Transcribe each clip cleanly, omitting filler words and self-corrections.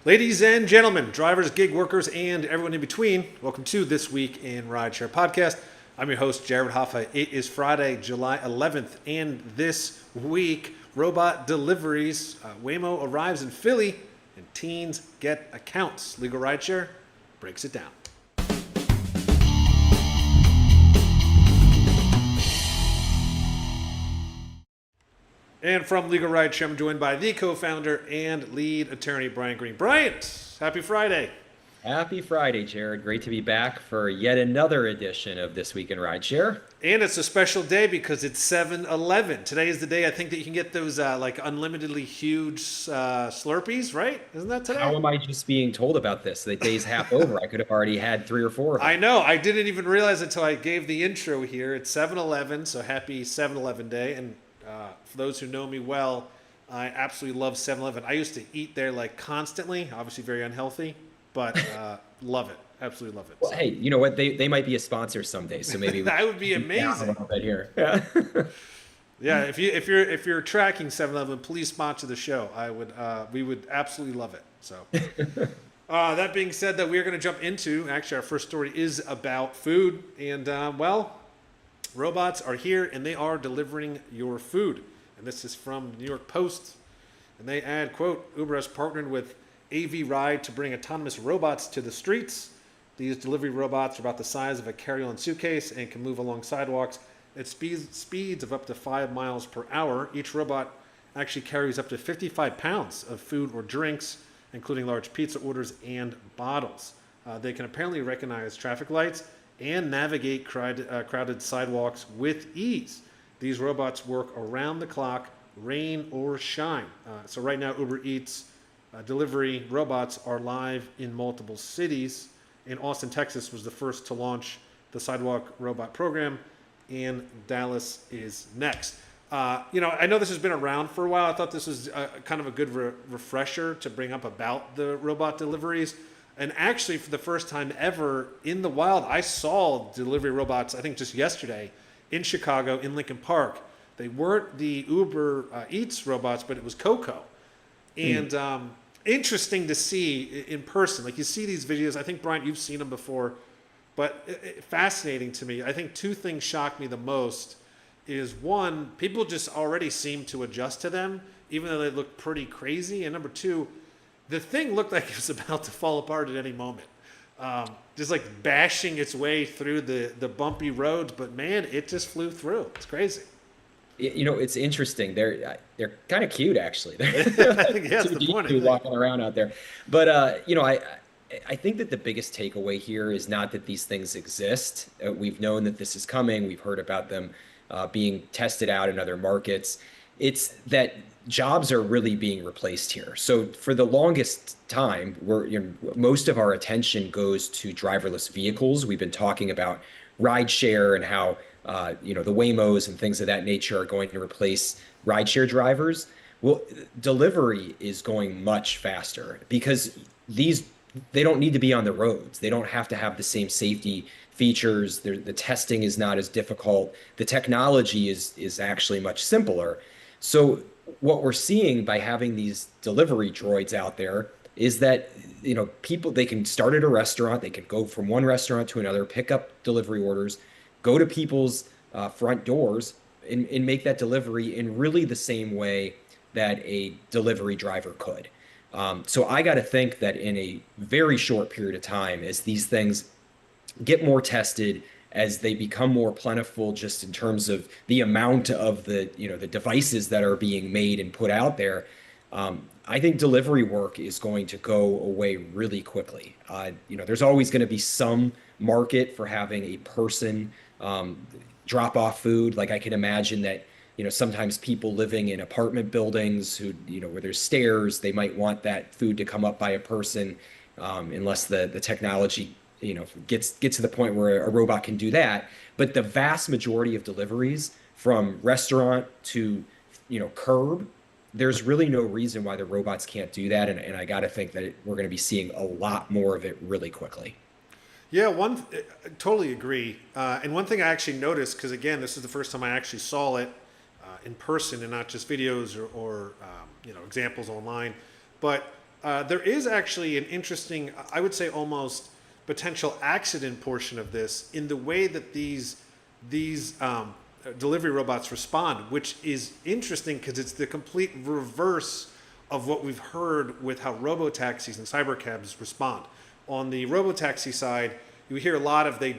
Ladies and gentlemen, drivers, gig workers, and everyone in between, welcome to This Week in Rideshare podcast. I'm your host, Jared Hoffa. It is Friday, July 11th, and this week, robot deliveries. Waymo arrives in Philly, and teens get accounts. Legal Rideshare breaks it down. And from Legal Rideshare, I'm joined by the co-founder and lead attorney, Bryant Green. Bryant, happy Friday. Happy Friday, Jared. Great to be back for yet another edition of This Week in Rideshare. And it's a special day because it's 7-Eleven. Today is the day I think that you can get those unlimitedly huge Slurpees, right? Isn't that today? How am I just being told about this? The day's half over. I could have already had 3 or 4 of them. I know. I didn't even realize it until I gave the intro here. It's 7-Eleven, so happy 7-Eleven day. And for those who know me well, I absolutely love 7-Eleven. I used to eat there like constantly, obviously very unhealthy, but love it. Absolutely love it. Well, hey, you know what? They might be a sponsor someday, so maybe that would be amazing. A little bit here. Yeah. Yeah, if you're tracking 7-Eleven, please sponsor the show. We would absolutely love it. So that being said, that we are going to jump into, actually our first story is about food, and robots are here and they are delivering your food. And this is from the New York Post. And they add, quote, Uber has partnered with AV Ride to bring autonomous robots to the streets. These delivery robots are about the size of a carry-on suitcase and can move along sidewalks at speeds of up to 5 miles per hour. Each robot actually carries up to 55 pounds of food or drinks, including large pizza orders and bottles. They can apparently recognize traffic lights and navigate crowded sidewalks with ease. These robots work around the clock, rain or shine. So right now, Uber Eats delivery robots are live in multiple cities. In Austin, Texas was the first to launch the sidewalk robot program, and Dallas is next. I know this has been around for a while. I thought this was kind of a good refresher to bring up about the robot deliveries. And actually, for the first time ever in the wild, I saw delivery robots, I think just yesterday, in Chicago, in Lincoln Park. They weren't the Uber Eats robots, but it was Coco. And interesting to see in person. Like, you see these videos. I think, Brian, you've seen them before. But fascinating to me. I think 2 things shocked me the most is, one, people just already seem to adjust to them, even though they look pretty crazy. And number 2, the thing looked like it was about to fall apart at any moment. Just like bashing its way through the bumpy roads, but man, it just flew through. It's crazy. It's interesting. They're kind of cute, actually. They're yeah, that's the point. Walking around out there. But I think that the biggest takeaway here is not that these things exist. We've known that this is coming. We've heard about them being tested out in other markets. It's that jobs are really being replaced here. So for the longest time, most of our attention goes to driverless vehicles. We've been talking about rideshare and how the Waymos and things of that nature are going to replace rideshare drivers. Well, delivery is going much faster because they don't need to be on the roads. They don't have to have the same safety features. The testing is not as difficult. The technology is actually much simpler. So what we're seeing by having these delivery droids out there is that, people, they can start at a restaurant, they can go from one restaurant to another, pick up delivery orders, go to people's front doors and make that delivery in really the same way that a delivery driver could. So I got to think that in a very short period of time, as these things get more tested, as they become more plentiful, just in terms of the amount of the devices that are being made and put out there, I think delivery work is going to go away really quickly. There's always going to be some market for having a person drop off food. Like, I can imagine that, sometimes people living in apartment buildings who, where there's stairs, they might want that food to come up by a person, unless the technology gets to the point where a robot can do that. But the vast majority of deliveries, from restaurant to curb, there's really no reason why the robots can't do that. And I got to think that we're going to be seeing a lot more of it really quickly. Yeah, totally agree. And one thing I actually noticed, because again, this is the first time I actually saw it in person and not just videos or examples online, but There is actually an interesting, I would say almost potential accident portion of this in the way that these delivery robots respond, which is interesting because it's the complete reverse of what we've heard with how robotaxis and cybercabs respond. On the robotaxi side, you hear a lot of they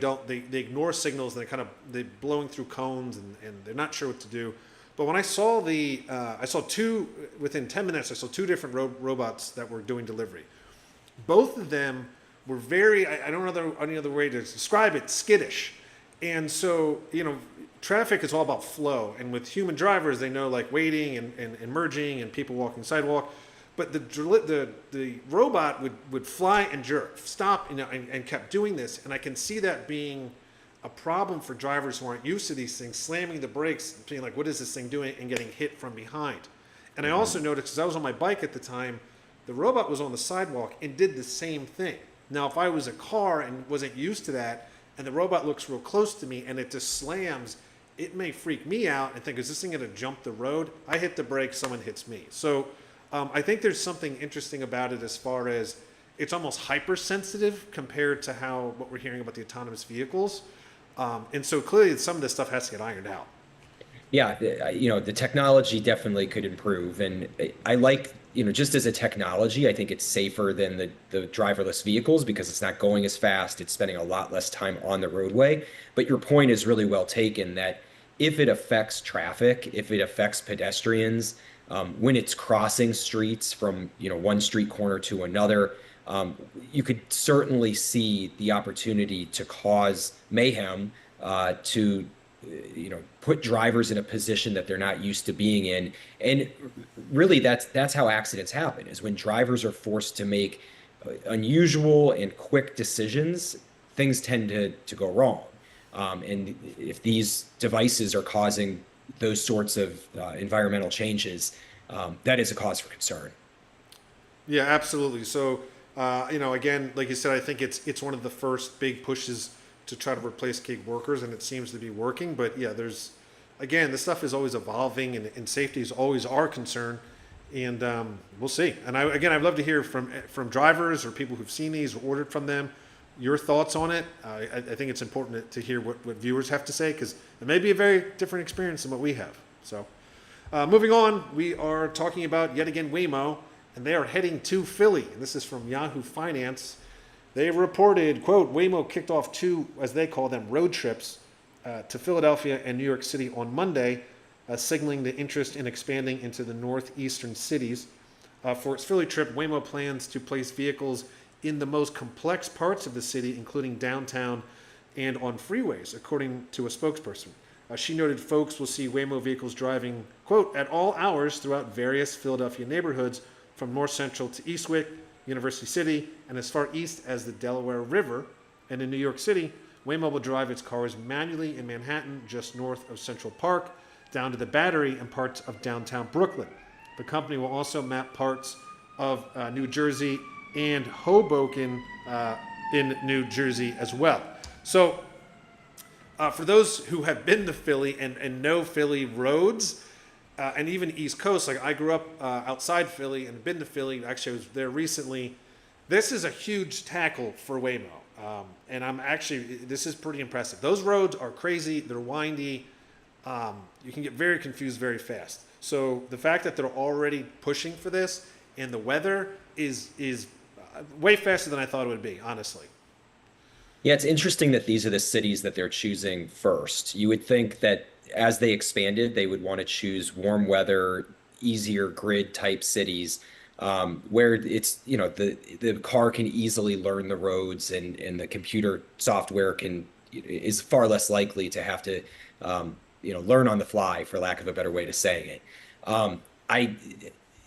ignore signals and they're blowing through cones and they're not sure what to do. But when I saw I saw two within 10 minutes. I saw two different robots that were doing delivery. Both of them were very, I don't know any other way to describe it, skittish. And so, traffic is all about flow. And with human drivers, they know like waiting and merging and people walking the sidewalk. But the robot would fly and jerk, stop, and kept doing this. And I can see that being a problem for drivers who aren't used to these things, slamming the brakes, being like, what is this thing doing, and getting hit from behind. And I also noticed, because I was on my bike at the time, the robot was on the sidewalk and did the same thing. Now, if I was a car and wasn't used to that, and the robot looks real close to me and it just slams, it may freak me out and think, is this thing going to jump the road? I hit the brake, someone hits me. So I think there's something interesting about it as far as it's almost hypersensitive compared to what we're hearing about the autonomous vehicles. And so clearly some of this stuff has to get ironed out. Yeah, the technology definitely could improve. And I like, just as a technology, I think it's safer than the driverless vehicles because it's not going as fast. It's spending a lot less time on the roadway. But your point is really well taken that if it affects traffic, if it affects pedestrians, when it's crossing streets from, one street corner to another, you could certainly see the opportunity to cause mayhem, to put drivers in a position that they're not used to being in. And really that's how accidents happen, is when drivers are forced to make unusual and quick decisions, things tend to go wrong. And if these devices are causing those sorts of environmental changes, that is a cause for concern. Yeah, absolutely. So, again, like you said, I think it's one of the first big pushes to try to replace gig workers, and it seems to be working. But yeah, this stuff is always evolving, and safety is always our concern, and we'll see. And I'd love to hear from drivers or people who've seen these or ordered from them, your thoughts on it. I think it's important to hear what viewers have to say, because it may be a very different experience than what we have. So, moving on, we are talking about yet again Waymo, and they are heading to Philly. And this is from Yahoo Finance. They reported, quote, Waymo kicked off two, as they call them, road trips to Philadelphia and New York City on Monday, signaling the interest in expanding into the northeastern cities. For its Philly trip, Waymo plans to place vehicles in the most complex parts of the city, including downtown and on freeways, according to a spokesperson. She noted folks will see Waymo vehicles driving, quote, at all hours throughout various Philadelphia neighborhoods, from North Central to Eastwick, University City, and as far east as the Delaware River. And in New York City, Waymo will drive its cars manually in Manhattan, just north of Central Park, down to the Battery and parts of downtown Brooklyn. The company will also map parts of New Jersey and Hoboken in New Jersey as well. So for those who have been to Philly and know Philly roads, and even East Coast, like I grew up outside Philly and been to Philly. Actually, I was there recently. This is a huge tackle for Waymo. And this is pretty impressive. Those roads are crazy. They're windy. You can get very confused very fast. So the fact that they're already pushing for this and the weather is way faster than I thought it would be, honestly. Yeah, it's interesting that these are the cities that they're choosing first. You would think that as they expanded, they would want to choose warm weather, easier grid type cities, where it's, the car can easily learn the roads and the computer software is far less likely to have to, learn on the fly, for lack of a better way to saying it.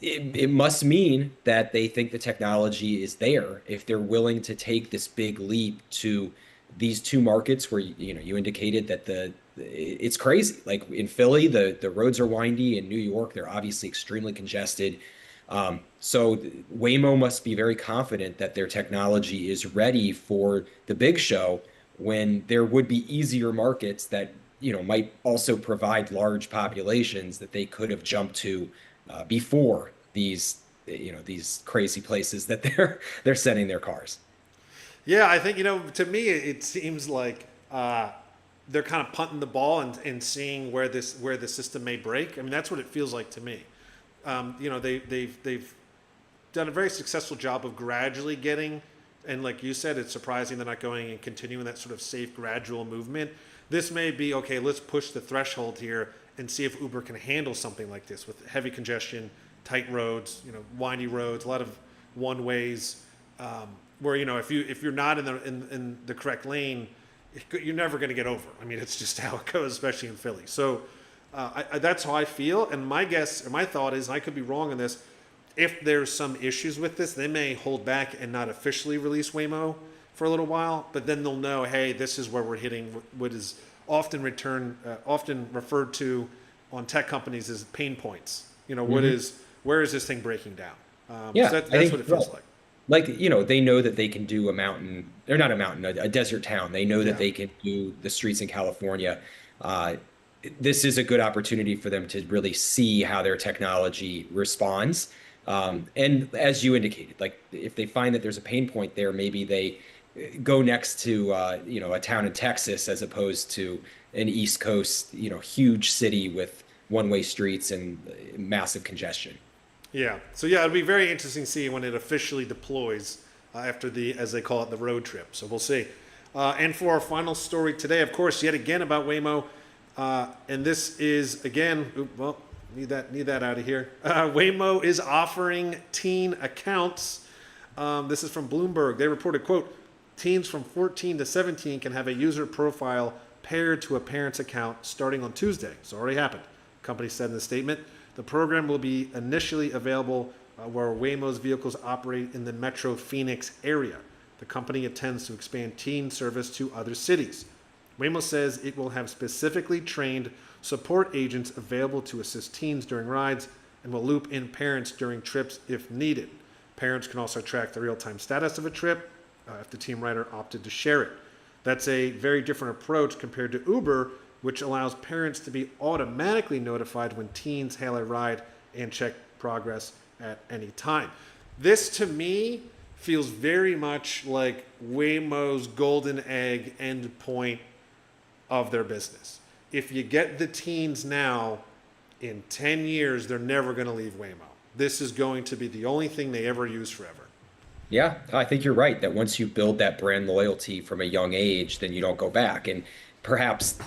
It must mean that they think the technology is there if they're willing to take this big leap to these two markets where you indicated that it's crazy. Like in Philly, the roads are windy. In New York, they're obviously extremely congested. So Waymo must be very confident that their technology is ready for the big show, when there would be easier markets that might also provide large populations that they could have jumped to before these these crazy places that they're sending their cars. Yeah, I think, to me, it seems like they're kind of punting the ball and seeing where the system may break. I mean, that's what it feels like to me. They've done a very successful job of gradually getting, and like you said, it's surprising they're not going and continuing that sort of safe, gradual movement. This may be, okay, let's push the threshold here and see if Uber can handle something like this with heavy congestion, tight roads, windy roads, a lot of one ways, where, if you're not in the correct lane, you're never going to get over. I mean, it's just how it goes, especially in Philly. So that's how I feel. And my guess, or my thought is, and I could be wrong on this, if there's some issues with this, they may hold back and not officially release Waymo for a little while, but then they'll know, hey, this is where we're hitting what is often referred to on tech companies as pain points. Where is this thing breaking down? Yeah, so that's what it feels like. Like, they know that they can do a mountain, or not a mountain, a desert town. They know that they can do the streets in California. This is a good opportunity for them to really see how their technology responds. And as you indicated, like if they find that there's a pain point there, maybe they go next to, a town in Texas as opposed to an East Coast, huge city with one-way streets and massive congestion. Yeah. So yeah, it'll be very interesting to see when it officially deploys after as they call it, the road trip. So we'll see. And for our final story today, of course, yet again about Waymo, and this is again, need that out of here. Waymo is offering teen accounts. This is from Bloomberg. They reported, quote, teens from 14 to 17 can have a user profile paired to a parent's account starting on Tuesday. It's already happened. The company said in the statement. The program will be initially available where Waymo's vehicles operate in the Metro Phoenix area. The company intends to expand teen service to other cities. Waymo says it will have specifically trained support agents available to assist teens during rides and will loop in parents during trips if needed. Parents can also track the real-time status of a trip if the teen rider opted to share it. That's a very different approach compared to Uber, which allows parents to be automatically notified when teens hail a ride and check progress at any time. This, to me, feels very much like Waymo's golden egg endpoint of their business. If you get the teens now, in 10 years, they're never going to leave Waymo. This is going to be the only thing they ever use forever. Yeah, I think you're right that once you build that brand loyalty from a young age, then you don't go back. And perhaps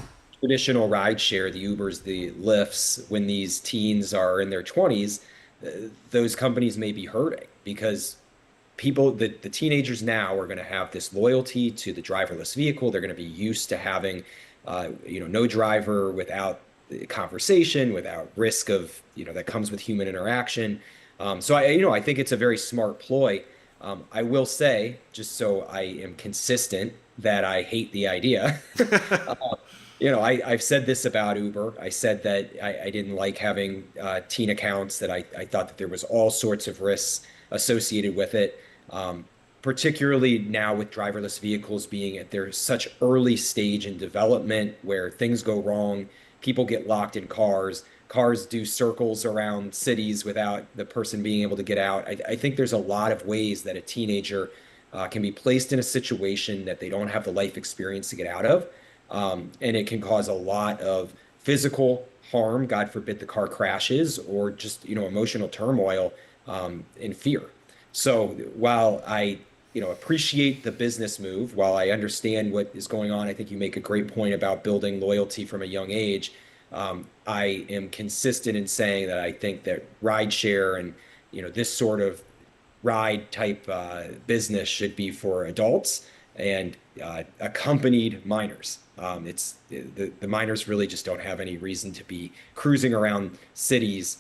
traditional rideshare, the Ubers, the Lyfts, when these teens are in their 20s, those companies may be hurting because the teenagers now are going to have this loyalty to the driverless vehicle. They're going to be used to having, no driver without conversation, without risk of, that comes with human interaction. So I think it's a very smart ploy. I will say, just so I am consistent, that I hate the idea. I've said this about Uber. I said that I didn't like having teen accounts, that I thought that there was all sorts of risks associated with it, particularly now with driverless vehicles being at their such early stage in development where things go wrong, people get locked in cars do circles around cities without the person being able to get out. I think there's a lot of ways that a teenager can be placed in a situation that they don't have the life experience to get out of. And it can cause a lot of physical harm, God forbid the car crashes, or just, emotional turmoil and fear. So while I, appreciate the business move, while I understand what is going on, I think you make a great point about building loyalty from a young age. I am consistent in saying that I think that rideshare and, this sort of ride type business should be for adults and accompanied minors. The minors really just don't have any reason to be cruising around cities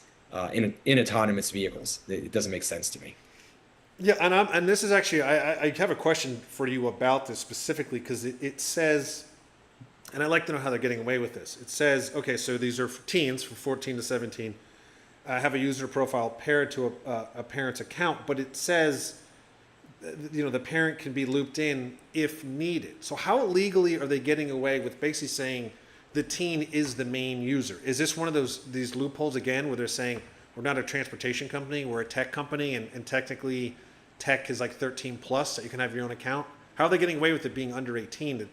in autonomous vehicles. It doesn't make sense to me. Yeah, and this is actually, I have a question for you about this specifically because it says, and I'd like to know how they're getting away with this. It says, okay, so these are teens from 14 to 17, have a user profile paired to a parent's account, but it says, the parent can be looped in if needed. So how legally are they getting away with basically saying the teen is the main user? Is this one of these loopholes again where they're saying, we're not a transportation company, we're a tech company, and technically tech is like 13 plus, that you can have your own account. How are they getting away with it being under 18?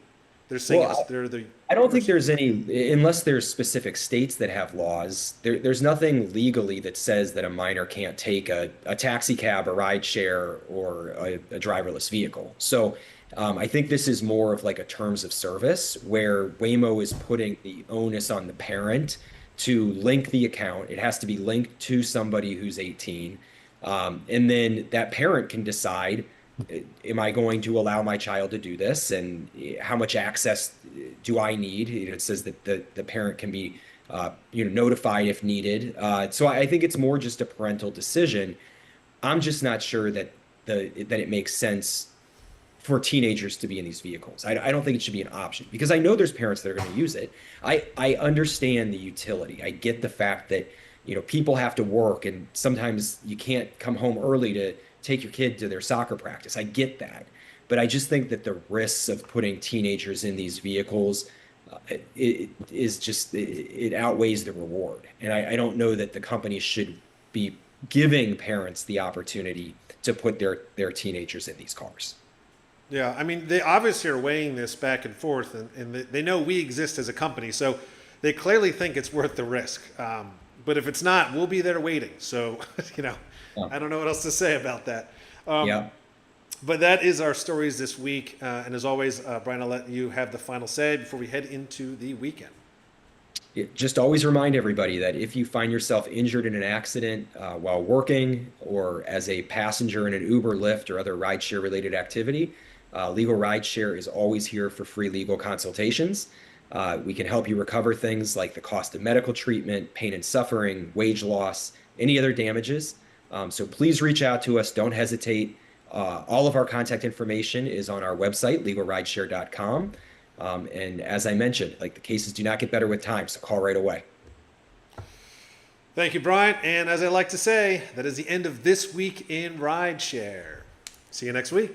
They're saying Well, they're the I don't think worst. there's any, unless there's specific states that have laws, there's nothing legally that says that a minor can't take a taxi cab, a ride share, or a driverless vehicle. So I think this is more of like a terms of service where Waymo is putting the onus on the parent to link the account. It has to be linked to somebody who's 18. And then that parent can decide, am I going to allow my child to do this? And how much access do I need? It says that the parent can be notified if needed. So I think it's more just a parental decision. I'm just not sure that it makes sense for teenagers to be in these vehicles. I don't think it should be an option because I know there's parents that are going to use it. I understand the utility. I get the fact that people have to work and sometimes you can't come home early to take your kid to their soccer practice. I get that. But I just think that the risks of putting teenagers in these vehicles it outweighs the reward. And I don't know that the companies should be giving parents the opportunity to put their teenagers in these cars. Yeah, I mean, they obviously are weighing this back and forth, and they know we exist as a company, so they clearly think it's worth the risk. But if it's not, we'll be there waiting. So, I don't know what else to say about that. Yeah. But that is our stories this week. And as always, Brian, I'll let you have the final say before we head into the weekend. Just always remind everybody that if you find yourself injured in an accident while working or as a passenger in an Uber, Lyft, or other rideshare related activity, Legal Rideshare is always here for free legal consultations. We can help you recover things like the cost of medical treatment, pain and suffering, wage loss, any other damages. So please reach out to us. Don't hesitate. All of our contact information is on our website, legalrideshare.com. And as I mentioned, like the cases do not get better with time, so call right away. Thank you, Brian. And as I like to say, that is the end of this week in Rideshare. See you next week.